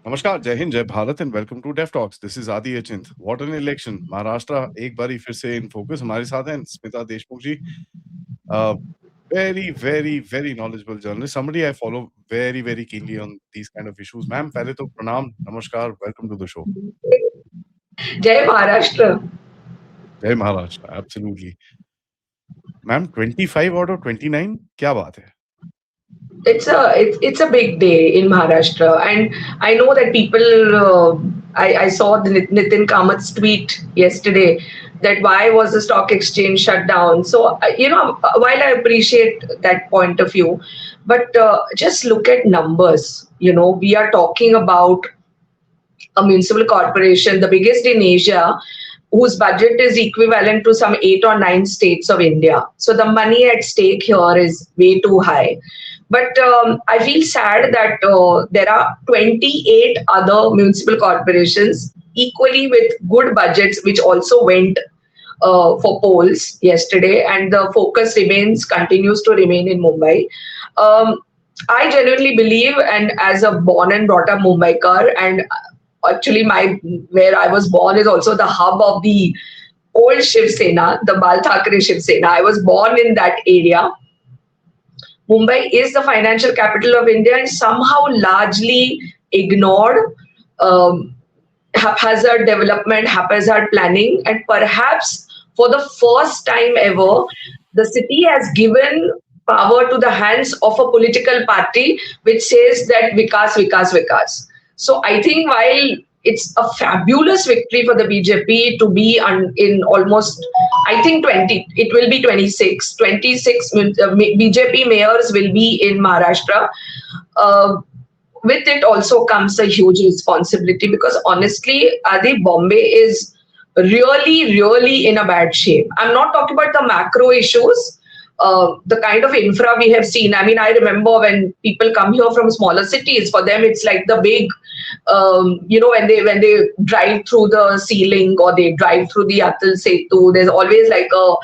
नमस्कार, जय हिंद, जय Bharat and welcome to Dev Talks. This is Aadi Achint. What an election. Maharashtra एक बारी फिर से in focus. हमारे साथ हैं स्मिता देशमुख जी. Very knowledgeable journalist. Somebody I follow very keenly on these kind of issues. Ma'am, पहले तो प्रणाम, नमस्कार, welcome to the show. Jai Maharashtra. जय Maharashtra, absolutely. Ma'am, 25 out of 29, क्या बात है? It's a big day in Maharashtra, and I know that people. I saw the Nitin Kamat's tweet yesterday that why was the stock exchange shut down. So while I appreciate that point of view, but just look at numbers. We are talking about a municipal corporation, the biggest in Asia, whose budget is equivalent to some 8 or 9 states of India. So the money at stake here is way too high. But I feel sad that there are 28 other municipal corporations equally with good budgets which also went for polls yesterday, and the focus continues to remain in Mumbai. I genuinely believe, and as a born and brought up Mumbaikar, and actually where I was born is also the hub of the old Shiv Sena, the Thakrey Shiv Sena. I was born in that area. Mumbai is the financial capital of India and somehow largely ignored. Haphazard development, haphazard planning, and perhaps for the first time ever, the city has given power to the hands of a political party which says that Vikas, Vikas, Vikas. So I think while it's a fabulous victory for the BJP to be in almost, I think 20, it will be 26 BJP mayors will be in Maharashtra. With it also comes a huge responsibility because honestly, Adi, Bombay is really in a bad shape. I'm not talking about the macro issues. The kind of infra we have seen. I mean, I remember when people come here from smaller cities, for them it's like the big, when they drive through the ceiling or they drive through the Atal Setu, there's always like a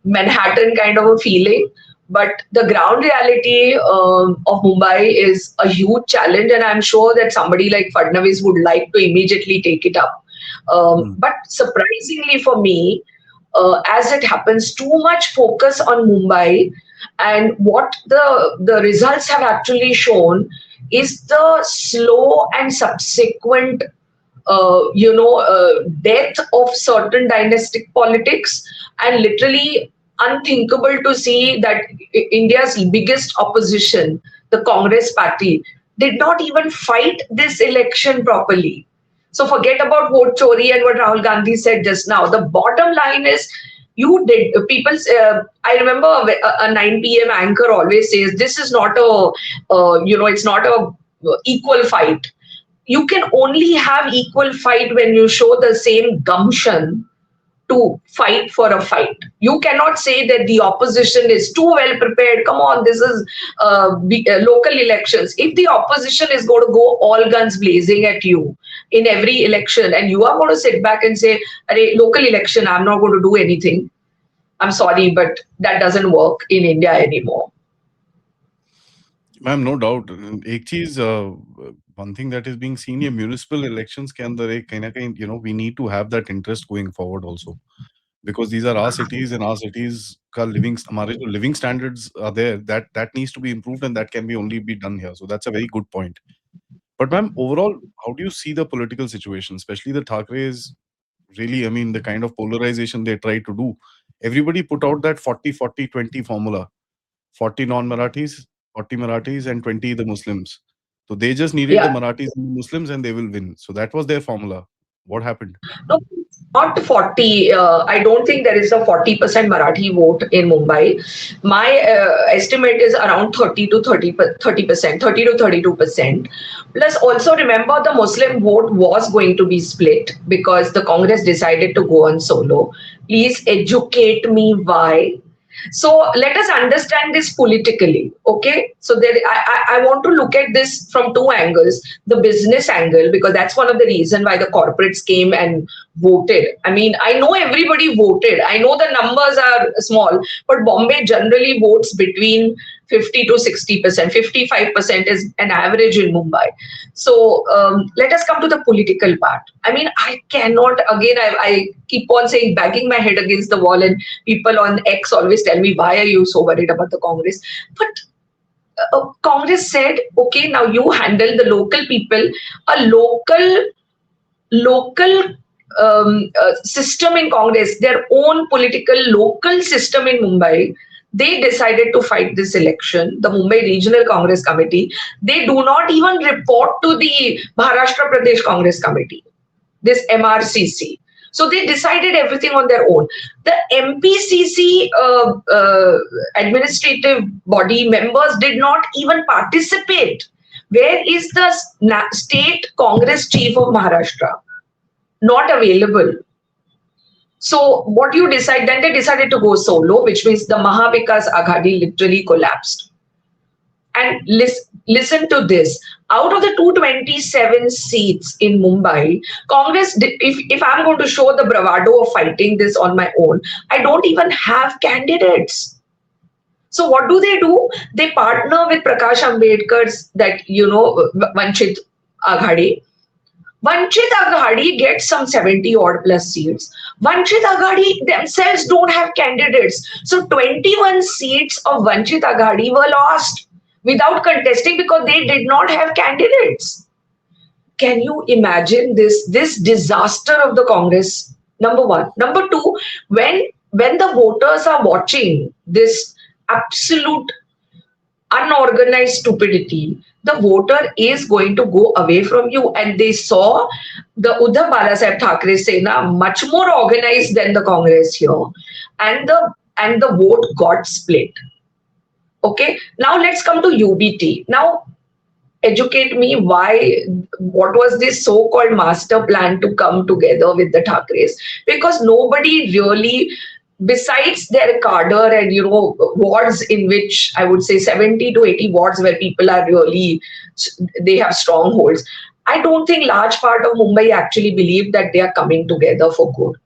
Manhattan kind of a feeling. But the ground reality of Mumbai is a huge challenge, and I'm sure that somebody like Fadnavis would like to immediately take it up. But surprisingly for me, as it happens, too much focus on Mumbai, and what the results have actually shown is the slow and subsequent death of certain dynastic politics, and literally unthinkable to see that India's biggest opposition, the Congress party, did not even fight this election properly. So forget about vote chori and what Rahul Gandhi said just now. The bottom line is, I remember a 9 p.m. anchor always says, this is not it's not a equal fight. You can only have equal fight when you show the same gumption to fight for a fight. You cannot say that the opposition is too well prepared. Come on, this is local elections. If the opposition is going to go all guns blazing at you in every election, and you are going to sit back and say, local election, I'm not going to do anything. I'm sorry, but that doesn't work in India anymore. Ma'am, no doubt. एक चीज, one thing that is being seen in municipal elections के अंदर एक कहीं ना कहीं, we need to have that interest going forward also, because these are our cities, and our cities का हमारे जो living standards are there, that needs to be improved, and that can be only be done here. So that's a very good point. But ma'am, overall, how do you see the political situation, especially the Thakreys? Really, I mean, the kind of polarization they try to do. Everybody put out that 40-40-20 formula. 40 non-Marathis, 40 Marathis, and 20 the Muslims. So they just needed the Marathis and the Muslims, and they will win. So that was their formula. What happened? No, not 40. I don't think there is a 40% Marathi vote in Mumbai. My estimate is around 30 to 32%. Plus, also remember the Muslim vote was going to be split because the Congress decided to go on solo. Please educate me why. So let us understand this politically, okay? So I want to look at this from two angles. The business angle, because that's one of the reasons why the corporates came and voted. I mean, I know everybody voted. I know the numbers are small, but Bombay generally votes between 50 to 60%. 55% is an average in Mumbai. So let us come to the political part. I mean, I cannot, again, I keep on saying, banging my head against the wall, and people on X always tell me, why are you so worried about the Congress? But Congress said, okay, now you handle the local people, a local system in Congress, their own political local system in Mumbai. They decided to fight this election, the Mumbai Regional Congress Committee. They do not even report to the Maharashtra Pradesh Congress Committee, this MRCC. So they decided everything on their own. The MPCC administrative body members did not even participate. Where is the state Congress chief of Maharashtra? Not available. So what you decide, then they decided to go solo, which means the Mahavikas Aghadi literally collapsed. And listen to this. Out of the 227 seats in Mumbai, Congress, if I'm going to show the bravado of fighting this on my own, I don't even have candidates. So what do? They partner with Prakash Ambedkar's, Vanchit Aghadi. Vanchit Aghadi gets some 70 odd plus seats. Vanchit Aghadi themselves don't have candidates. So 21 seats of Vanchit Aghadi were lost without contesting because they did not have candidates. Can you imagine this disaster of the Congress? Number one. Number two, when the voters are watching this absolute unorganized stupidity, the voter is going to go away from you. And they saw the Uddhav Balasaheb Thackeray Sena much more organized than the Congress here. And the vote got split. Okay, now let's come to UBT. Now, educate me what was this so-called master plan to come together with the Thackeray's? Because nobody really, besides their cadre and, wards in which I would say 70 to 80 wards where people are really, they have strongholds. I don't think large part of Mumbai actually believe that they are coming together for good.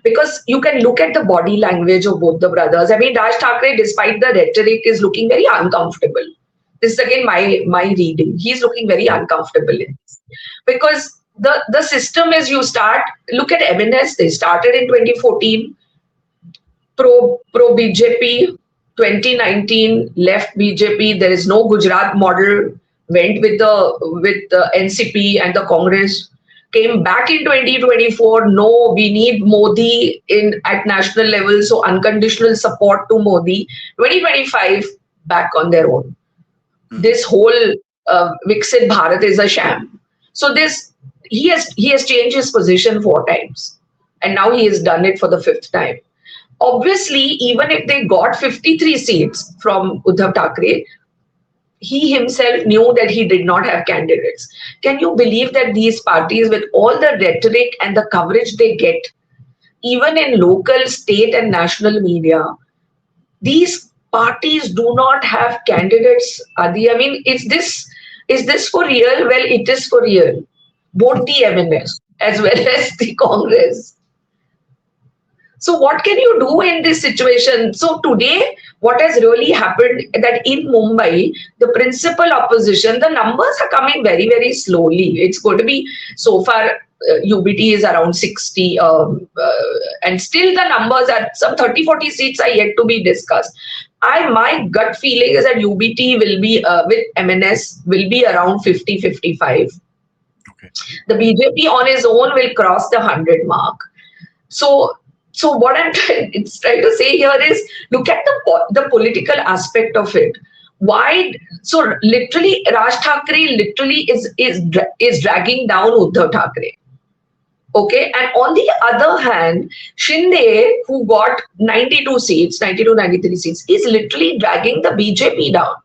Because you can look at the body language of both the brothers. I mean, Raj Thackeray, despite the rhetoric, is looking very uncomfortable. This is again my reading. He's looking very uncomfortable in this. Because the system is, look at MNS, they started in 2014, pro BJP, 2019, left BJP, there is no Gujarat model, went with the NCP and the Congress. Came back in 2024, no, we need Modi at national level, so unconditional support to Modi. 2025, back on their own. This whole Viksit Bharat is a sham. So he has changed his position 4 times, and now he has done it for the 5th time. Obviously, even if they got 53 seats from Uddhav Thackeray, he himself knew that he did not have candidates. Can you believe that these parties, with all the rhetoric and the coverage they get, even in local, state and national media, these parties do not have candidates, Adi? I mean, is this for real? Well, it is for real. Both the MNS as well as the Congress. So what can you do in this situation? So today, what has really happened that in Mumbai, the principal opposition, the numbers are coming very, very slowly. It's going to be, so far, UBT is around 60, and still the numbers are, some 30-40 seats are yet to be discussed. My gut feeling is that UBT will be, with MNS, will be around 50-55. Okay. The BJP on its own will cross the 100 mark. So what I'm trying to say here is, look at the political aspect of it. Why? So literally, Raj Thackeray literally is dragging down Uddhav Thackeray. Okay, and on the other hand, Shinde, who got 92 seats, 92, 93 seats, is literally dragging the BJP down.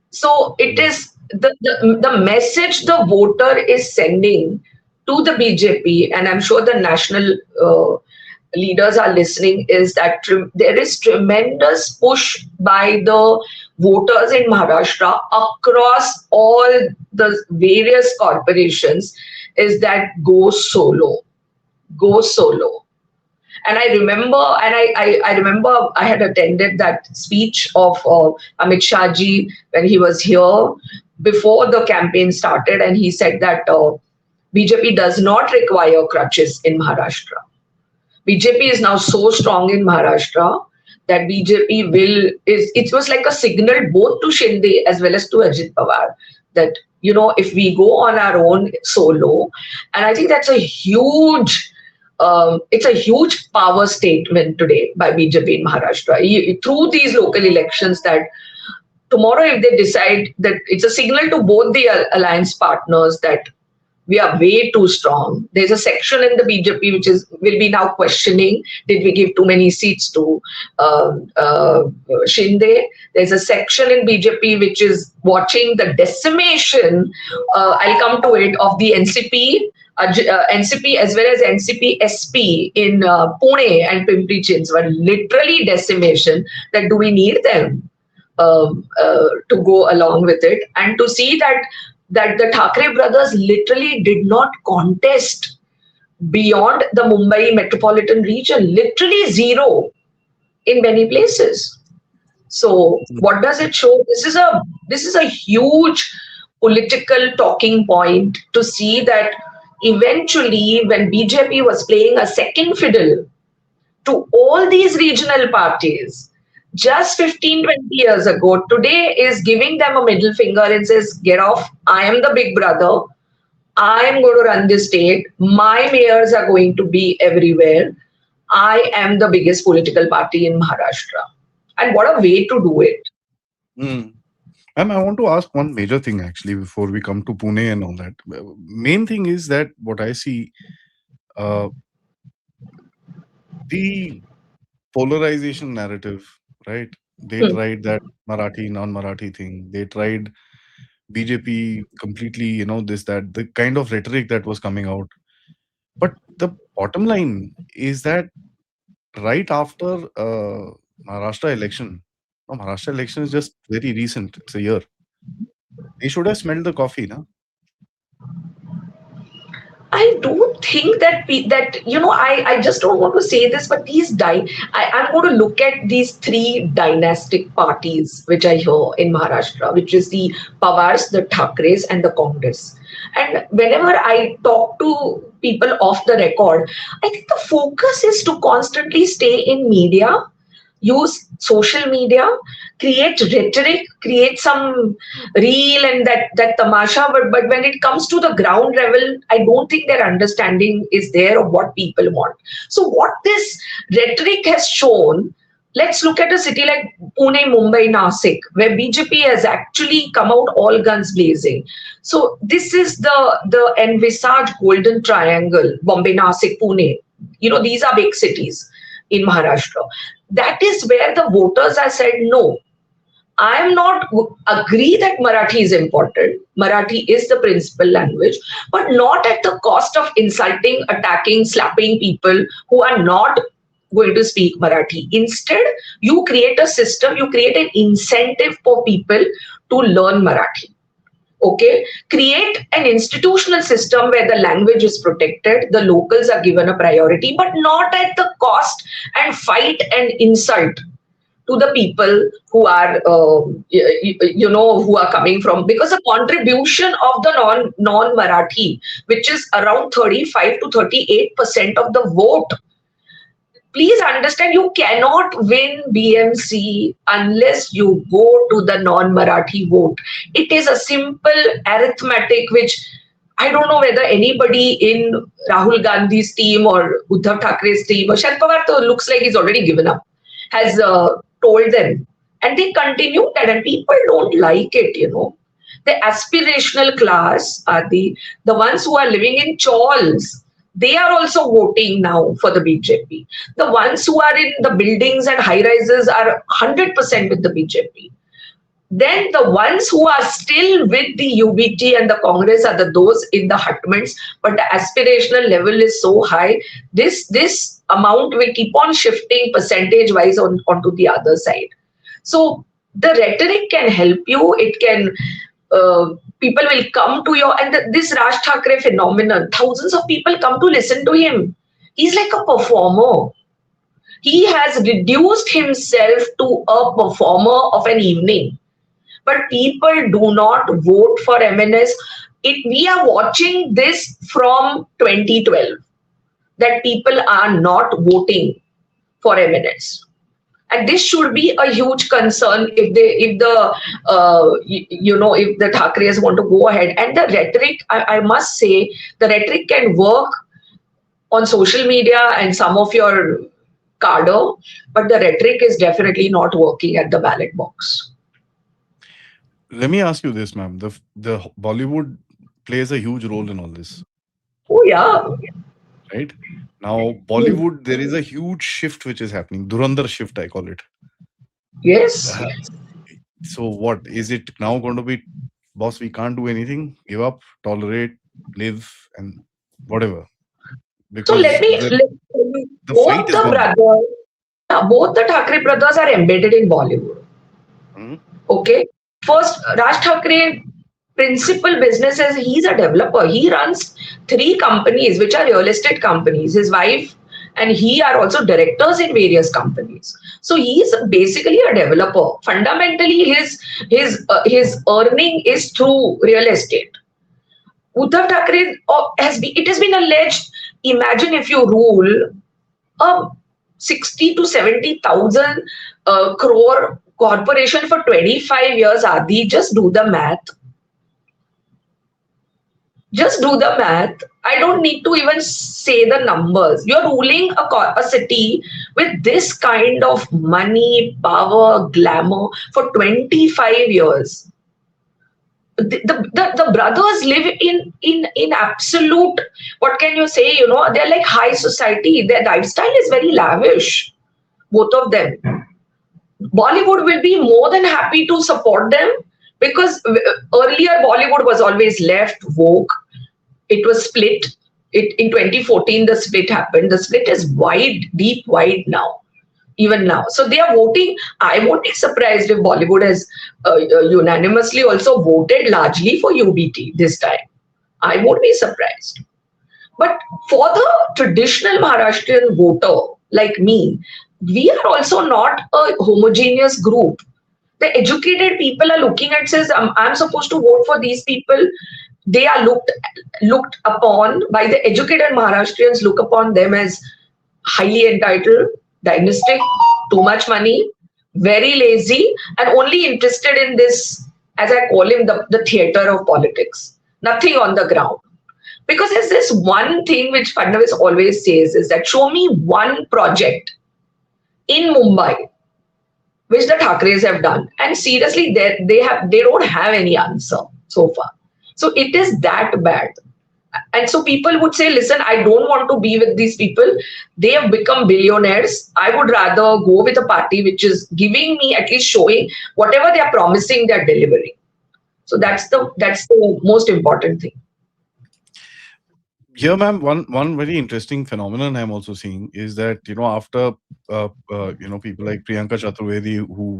So it is the message the voter is sending to the BJP, and I'm sure the national leaders are listening, is that there is tremendous push by the voters in Maharashtra across all the various corporations, is that go solo. And I remember, I remember I had attended that speech of Amit Shah ji when he was here before the campaign started, and he said that BJP does not require crutches in Maharashtra. BJP is now so strong in Maharashtra that BJP will is it was like a signal both to Shinde as well as to Ajit Pawar that if we go on our own solo, and I think that's a huge it's a huge power statement today by BJP in Maharashtra through these local elections that tomorrow if they decide that it's a signal to both the alliance partners that we are way too strong. There's a section in the BJP which will be now questioning, did we give too many seats to Shinde? There's a section in BJP which is watching the decimation, I'll come to it, of the NCP, NCP as well as NCP SP in Pune and Pimpri Chinchwad, literally decimation, that do we need them to go along with it, and to see that the Thakrey brothers literally did not contest beyond the Mumbai metropolitan region, literally zero in many places. So what does it show? This is a huge political talking point to see that eventually when BJP was playing a second fiddle to all these regional parties, just 15-20 years ago, today is giving them a middle finger and says, get off, I am the big brother, I am going to run this state, my mayors are going to be everywhere, I am the biggest political party in Maharashtra. And what a way to do it. Mm. I want to ask one major thing actually before we come to Pune and all that. Main thing is that what I see, the polarization narrative, right? They tried that Marathi, non-Marathi thing. They tried BJP completely, this, that, the kind of rhetoric that was coming out. But the bottom line is that right after Maharashtra election, no, Maharashtra election is just very recent. It's a year. They should have smelled the coffee, no? I don't think that I just don't want to say this, but I'm going to look at these three dynastic parties which I hear in Maharashtra, which is the Pawars, the Thakreys, and the Congress. And whenever I talk to people off the record, I think the focus is to constantly stay in media, use social media, create rhetoric, create some reel and that tamasha. But when it comes to the ground level, I don't think their understanding is there of what people want. So what this rhetoric has shown, let's look at a city like Pune, Mumbai, Nasik, where BJP has actually come out all guns blazing. So this is the envisaged golden triangle, Bombay, Nasik, Pune. These are big cities in Maharashtra. That is where the voters have said, no, I am not agree that Marathi is important. Marathi is the principal language, but not at the cost of insulting, attacking, slapping people who are not going to speak Marathi. Instead, you create a system, you create an incentive for people to learn Marathi. Okay, create an institutional system where the language is protected, the locals are given a priority, but not at the cost and fight and insult to the people who are, who are coming from, because the contribution of the non-Marathi, which is around 35 to 38% of the vote. Please understand, you cannot win BMC unless you go to the non-Marathi vote. It is a simple arithmetic which I don't know whether anybody in Rahul Gandhi's team or Uddhav Thakrey's team, or Sharad Pawar looks like he's already given up, has told them. And they continue that, and people don't like it, The aspirational class are the ones who are living in chawls. They are also voting now for the BJP. The ones who are in the buildings and high rises are 100% with the BJP. Then the ones who are still with the UBT and the Congress are those in the hutments, but the aspirational level is so high. This amount will keep on shifting percentage-wise onto the other side. So the rhetoric can help you. It can. People will come to your, and this Raj Thakre phenomenon, thousands of people come to listen to him. He's like a performer. He has reduced himself to a performer of an evening. But people do not vote for MNS. We are watching this from 2012 that people are not voting for MNS. And this should be a huge concern if the Thakreys want to go ahead. And the rhetoric, I must say, the rhetoric can work on social media and some of your cadre, but the rhetoric is definitely not working at the ballot box. Let me ask you this, ma'am. The Bollywood plays a huge role in all this, Oh yeah. right? Now, Hmm. Bollywood, there is a huge shift which is happening. Durandar shift, I call it. Yes. Uh, so, what is it now going to be? Boss, we can't do anything. Give up, tolerate, live, and whatever. So Because let me tell you, the fight is gone. both the Thakre brothers are embedded in Bollywood. Mhm. Okay. First, Raj Thakre principal businesses, he's a developer. He runs three companies, which are real estate companies. His wife and he are also directors in various companies. So he's basically a developer. Fundamentally, his earning is through real estate. Uddhav Thackeray it has been alleged. Imagine if you rule a 60 to 70,000 crore corporation for 25 years, Adi. Just do the math. Just do the math. I don't need to even say the numbers. You're ruling a city with this kind of money, power, glamour for 25 years. The brothers live in absolute, what can you say, they're like high society. Their lifestyle is very lavish, both of them. Bollywood will be more than happy to support them because earlier Bollywood was always left woke. It was split. In 2014 the split happened. The split is wide, deep wide now, even now. So they are voting. I won't be surprised if Bollywood has unanimously also voted largely for UBT this time. I won't be surprised. But for the traditional Maharashtrian voter like me, we are also not a homogeneous group. The educated people are looking at says, I'm supposed to vote for these people. They are looked upon by the educated Maharashtrians, look upon them as highly entitled, dynastic, too much money, very lazy, and only interested in this, as I call him, the theater of politics. Nothing on the ground. Because there's this one thing which Fadnavis always says is that show me one project in Mumbai which the Thakreys have done. And seriously, they don't have any answer so far. So it is that bad. And so people would say, listen, I don't want to be with these people. They have become billionaires. I would rather go with a party which is giving me, at least showing whatever they are promising, they're delivering. So that's the most important thing. Yeah, ma'am. One very interesting phenomenon I'm also seeing is that after people like Priyanka Chaturvedi who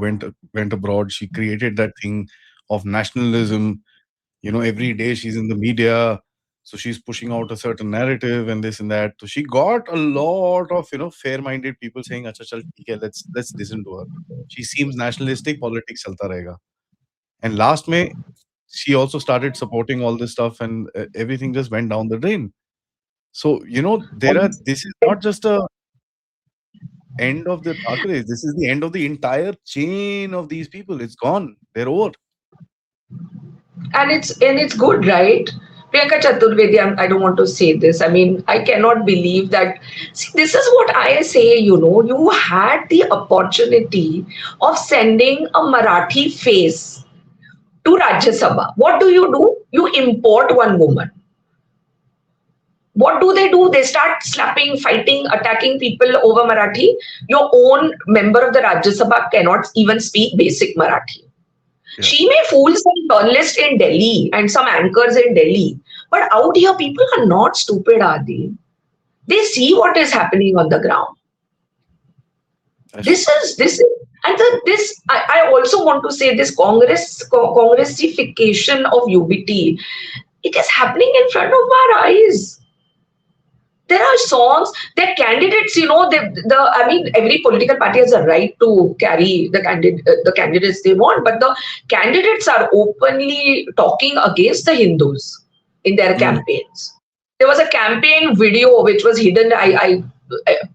went abroad, she created that thing of nationalism. Every day she's in the media, so she's pushing out a certain narrative and this and that. So she got a lot of fair-minded people saying, "Acha, chal, theek hai, let's listen to her. She seems nationalistic. Politics chalta rahega." And last May, she also started supporting all this stuff, and everything just went down the drain. So, this is not just a end of the Thakres. This is the end of the entire chain of these people. It's gone. They're over. And it's good, right? Priyanka Chaturvedi, I don't want to say this. I mean, I cannot believe that. See, this is what I say, you had the opportunity of sending a Marathi face to Rajya Sabha. What do? You import one woman. What do? They start slapping, fighting, attacking people over Marathi. Your own member of the Rajya Sabha cannot even speak basic Marathi. Yeah. She may fool some journalists in Delhi and some anchors in Delhi, but out here, people are not stupid, are they? They see what is happening on the ground. That's This is, and this. I also want to say this congressification of UBT. It is happening in front of our eyes. there are songs, their candidates, I mean, every political party has a right to carry the candidates they want, but the candidates are openly talking against the Hindus in their Mm. campaigns. There was a campaign video which was hidden. I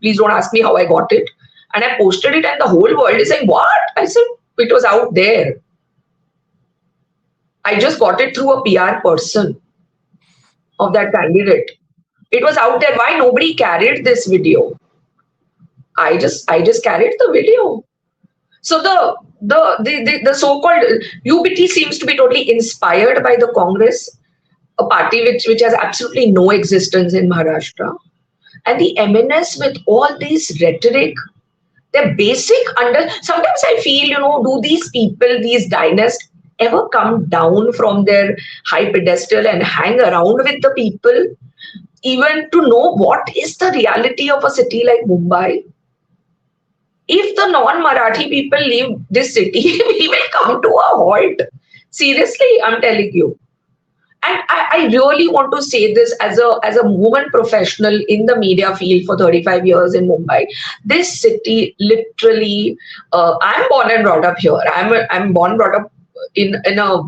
please don't ask me how I got it, and I posted it, and the whole world is saying, "What?" I said, "It was out there. I just got it through a PR person of that candidate. It was out there. Why nobody carried this video? I just carried the video." So the so-called UBT seems to be totally inspired by the Congress, a party which has absolutely no existence in Maharashtra. And the MNS with all these rhetoric, their basic sometimes I feel, do these people, these dynasts, ever come down from their high pedestal and hang around with the people, even to know what is the reality of a city like Mumbai? If the non-Marathi people leave this city, we will come to a halt. Seriously, I'm telling you. And I really want to say this as a woman professional in the media field for 35 years in Mumbai. This city literally, I'm born and brought up here. I'm born and brought up in a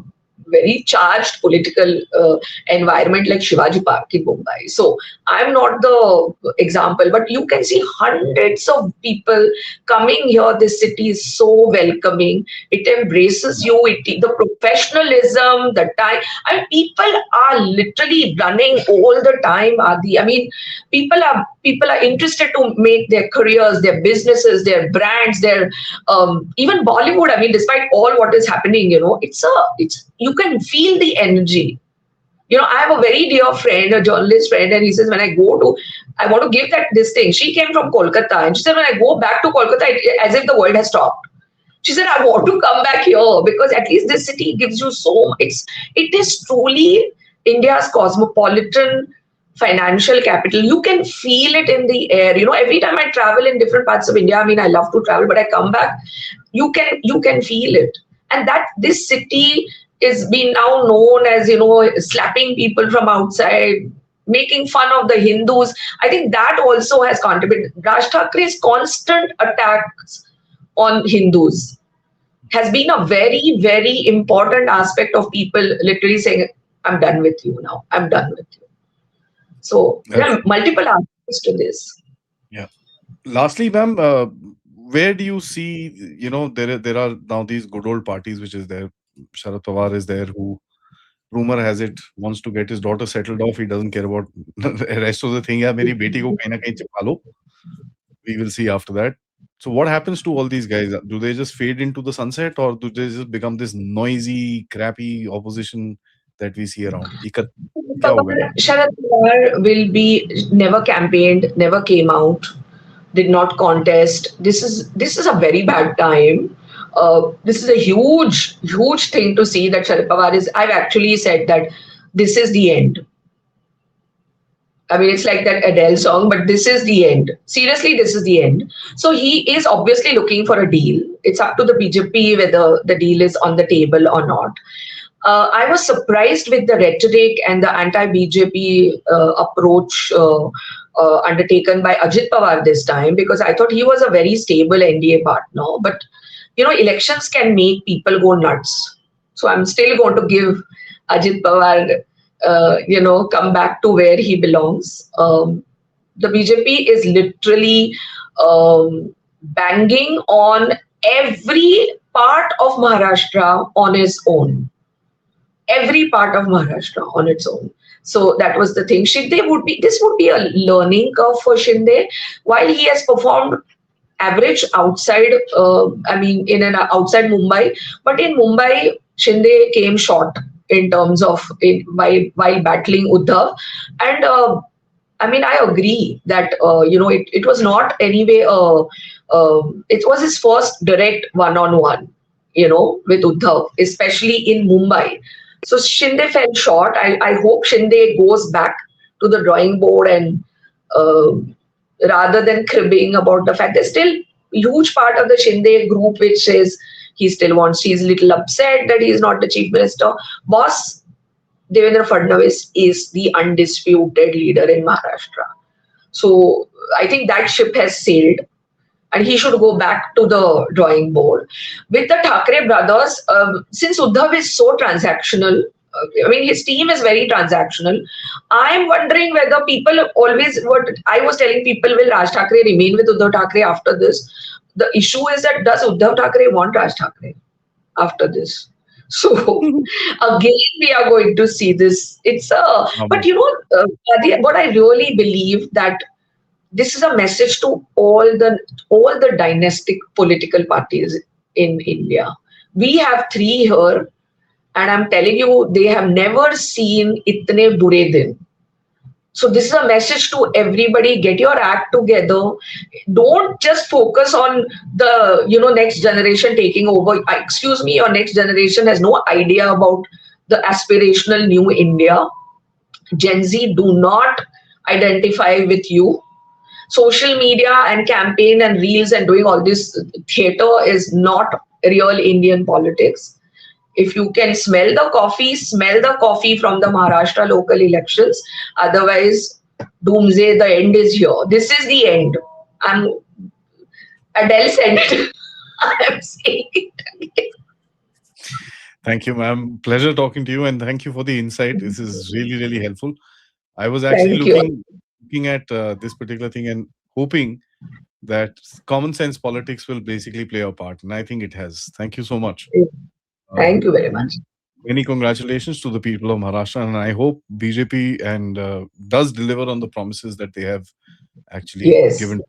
very charged political environment like Shivaji Park in Mumbai. So I'm not the example, but you can see hundreds of people coming here. This city is so welcoming. It embraces you. The professionalism, the time, and people are literally running all the time, Adi. I mean, people are interested to make their careers, their businesses, their brands, their even Bollywood. I mean, despite all what is happening, it's you can feel the energy. I have a very dear friend, a journalist friend, and he says, when I want to give that this thing. She came from Kolkata, and she said, when I go back to Kolkata, as if the world has stopped. She said, I want to come back here because at least this city gives you so much. It is truly India's cosmopolitan financial capital. You can feel it in the air. Every time I travel in different parts of India, I mean, I love to travel, but I come back, you can feel it. And that this city is being now known as, slapping people from outside, making fun of the Hindus. I think that also has contributed. Raj Thakrey's constant attacks on Hindus has been a very, very important aspect of people literally saying, I'm done with you now. I'm done with you. So there That's, are multiple aspects to this. yeah. Lastly, ma'am, where do you see, there are now these good old parties which is there. Sharad Pawar is there, who rumor has it wants to get his daughter settled off. He doesn't care about the rest of the thing. Yeah, meri beti ko kahin na kahin chipka lo. We will see after that. So what happens to all these guys? Do they just fade into the sunset, or do they just become this noisy, crappy opposition that we see around? Kya hoga inka? Sharad Pawar will be never campaigned, never came out, did not contest. This is a very bad time. This is a huge thing to see that Sharad Pawar is. I've actually said that this is the end. I mean, it's like that Adele song, but this is the end. Seriously, this is the end. So he is obviously looking for a deal. It's up to the BJP whether the deal is on the table or not. I was surprised with the rhetoric and the anti-BJP approach undertaken by Ajit Pawar this time, because I thought he was a very stable NDA partner. But, elections can make people go nuts. So I'm still going to give Ajit Pawar come back to where he belongs. The BJP is literally banging on every part of Maharashtra on its own. Every part of Maharashtra on its own. So that was the thing. This would be a learning curve for Shinde. While he has performed average outside, in and outside Mumbai, but in Mumbai, Shinde came short in terms of while battling Uddhav. And I agree that it was not anyway. It was his first direct one-on-one, with Uddhav, especially in Mumbai. So Shinde fell short. I hope Shinde goes back to the drawing board and rather than cribbing about the fact there's still a huge part of the Shinde group which says he's a little upset that he's not the chief minister. Boss, Devendra Fadnavis is the undisputed leader in Maharashtra. So I think that ship has sailed and he should go back to the drawing board. With the Thakrey brothers, since Uddhav is so transactional, I mean, his team is very transactional. I'm wondering whether people always, what I was telling people, will Raj Thackeray remain with Uddhav Thackeray after this? The issue is that does Uddhav Thackeray want Raj Thackeray after this? So again, we are going to see this. It's a, but Um, you know, what I really believe that this is a message to all the dynastic political parties in India. We have three here, and I'm telling you, they have never seen itne bure din. So this is a message to everybody: get your act together. Don't just focus on the next generation taking over. Excuse me, your next generation has no idea about the aspirational new India. Gen Z do not identify with you. Social media and campaign and reels and doing all this theater is not real Indian politics. If you can smell the coffee from the Maharashtra local elections. Otherwise, doomsday, the end is here. This is the end. I'm Adele said it. I'm saying it again. Thank you, ma'am. Pleasure talking to you, and thank you for the insight. This is really, really helpful. I was actually Thank you. looking at this particular thing and hoping that common sense politics will basically play a part, and I think it has. Thank you so much. Thank you very much. And many congratulations to the people of Maharashtra, and I hope BJP and does deliver on the promises that they have actually Yes. given.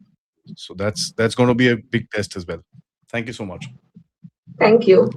So that's going to be a big test as well. Thank you so much. Thank you.